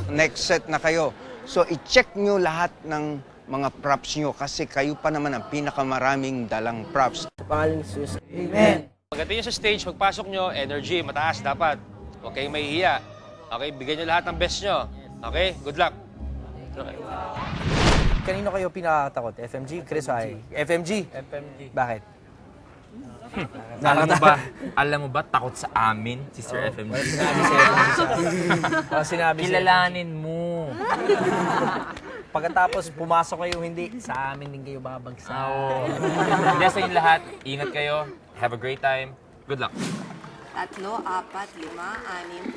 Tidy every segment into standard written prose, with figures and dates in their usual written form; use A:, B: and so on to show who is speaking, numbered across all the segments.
A: next set na kayo. So, i-check nyo lahat ng mga props nyo kasi kayo pa naman ang pinakamaraming dalang props.
B: Sa pangalan ni Jesus. Amen.
C: Pagdating nyo sa stage, pagpasok nyo, energy, mataas dapat. Okay, mahihiya. Okay, bigyan nyo lahat ng best nyo. Okay, good luck. Okay.
B: Kanino kayo pinakatakot? FMG? Chris ay? FMG?
C: FMG.
B: Bakit?
D: Alam mo ba, takot sa amin, si Sir FMG?
B: Sinabi sa sinabi
D: Kilalanin mo.
B: Pagkatapos pumasok kayo, hindi, sa amin din kayo babagsak.
D: Hindi sa inyo lahat, ingat kayo. Have a great time. Good luck.
E: 3, 4, 5, 6, 7, 8, 9,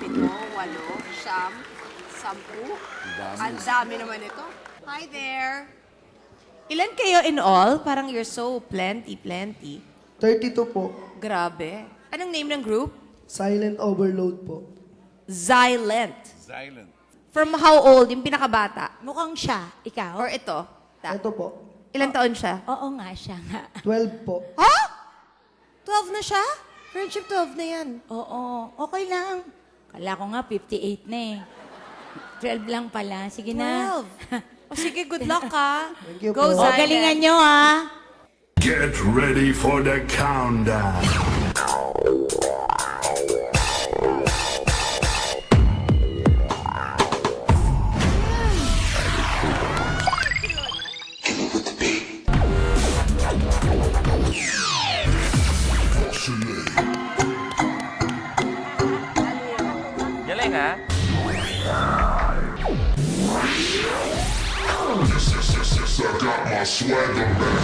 E: 10. Ang dami naman ito. Hi there. Ilan kayo in all? Parang you're so plenty.
F: 32 po.
E: Grabe. Anong name ng group?
F: Silent overload po.
E: Xylent. From how old? Yung pinakabata?
G: Mukhang siya. Ikaw?
E: Or ito?
F: Ito po.
E: Ilan taon siya?
G: Oo nga, siya nga.
F: 12 po.
E: Ha? 12 na siya? Friendship 12 na yan.
G: Oo, okay lang. Kala ko nga 58 na eh. 12 lang pala. Sige na.
E: 12. O sige, good luck ha.
F: Thank you
E: Go,
F: po.
G: O, galingan nyo ha.
H: Get ready for the countdown.
D: Galing, ha?
H: I got my swagger back.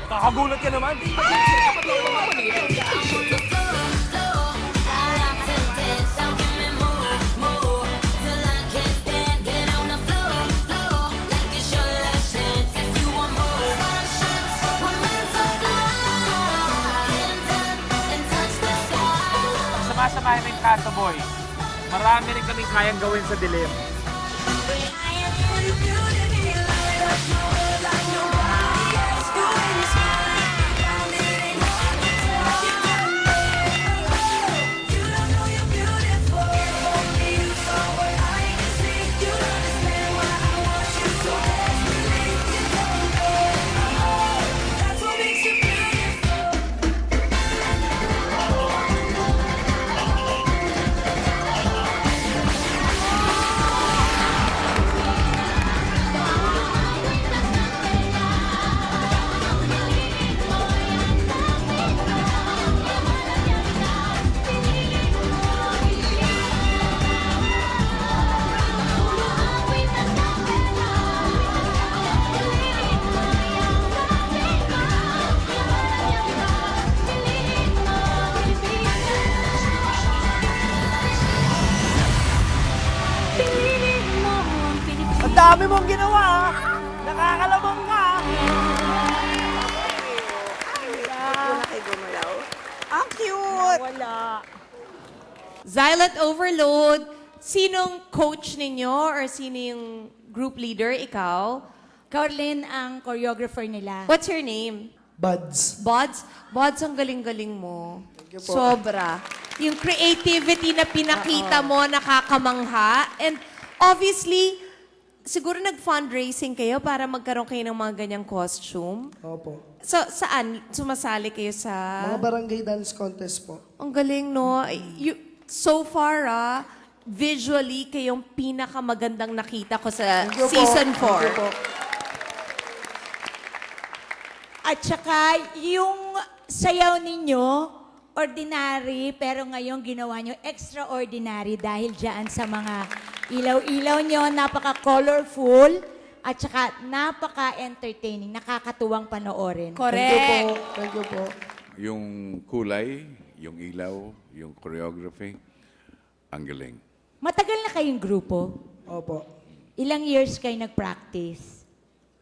B: Kakagulat ka naman.
D: Sama-samahin ng Kanto Boys. Marami rin kaming kayang gawin sa dilim.
B: Ang dami mong ginawa. Nakakalamang ka.
E: Ang cute!
G: Wala.
E: Xylent overload. Sinong coach ninyo or sino yung group leader? Ikaw?
G: Carlin ang choreographer nila.
E: What's your name?
F: Buds.
E: Bods? Bods, ang galing-galing mo.
F: you po.
E: Sobra. Yung creativity na pinakita mo, nakakamangha. And obviously, siguro nag-fundraising kayo para magkaroon kayo ng mga ganyang costume.
F: Opo.
E: So, saan? Sumasali kayo sa...
F: Mga barangay dance contest po.
E: Ang galing, no? So far, visually, kayong pinakamagandang nakita ko sa
F: Thank you po.
E: season 4.
F: Thank you po.
G: At saka, yung sayaw ninyo, ordinary, pero ngayon ginawa nyo extraordinary dahil dyan sa mga ilaw-ilaw nyo, napaka-colorful, at saka napaka-entertaining, nakakatuwang panoorin.
E: Correct.
F: Thank you po.
I: Yung kulay, yung ilaw, yung choreography, ang galing.
G: Matagal na kayong grupo?
F: Opo.
G: Ilang years kayo nag-practice?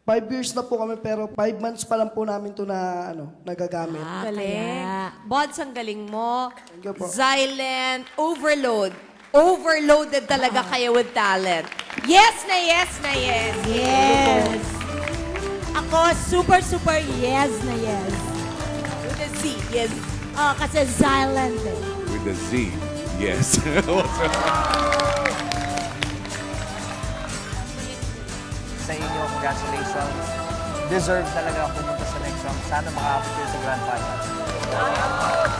F: 5 years na po kami pero 5 months pa lang po namin to na nagagamit.
E: Galing.
G: Kaya.
E: Bods, ang galing mo.
F: Thank you po.
E: Silent, overload. Overloaded talaga kayo with talent. Yes na yes na yes.
G: Yes. Ako, super, super yes na yes.
E: With a Z, yes.
G: Oh, kasi silent eh.
I: With a Z, yes.
B: Sa inyo, congratulations. Deserve talaga pumunta sa next round. Sana makaabot kayo sa Grand Finals.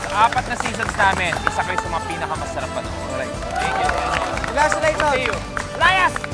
D: Sa 4 na seasons namin, isa kayo sa mga pinakamasarap pa. Alright. Thank you.
B: Congratulations!
D: See you. Layas!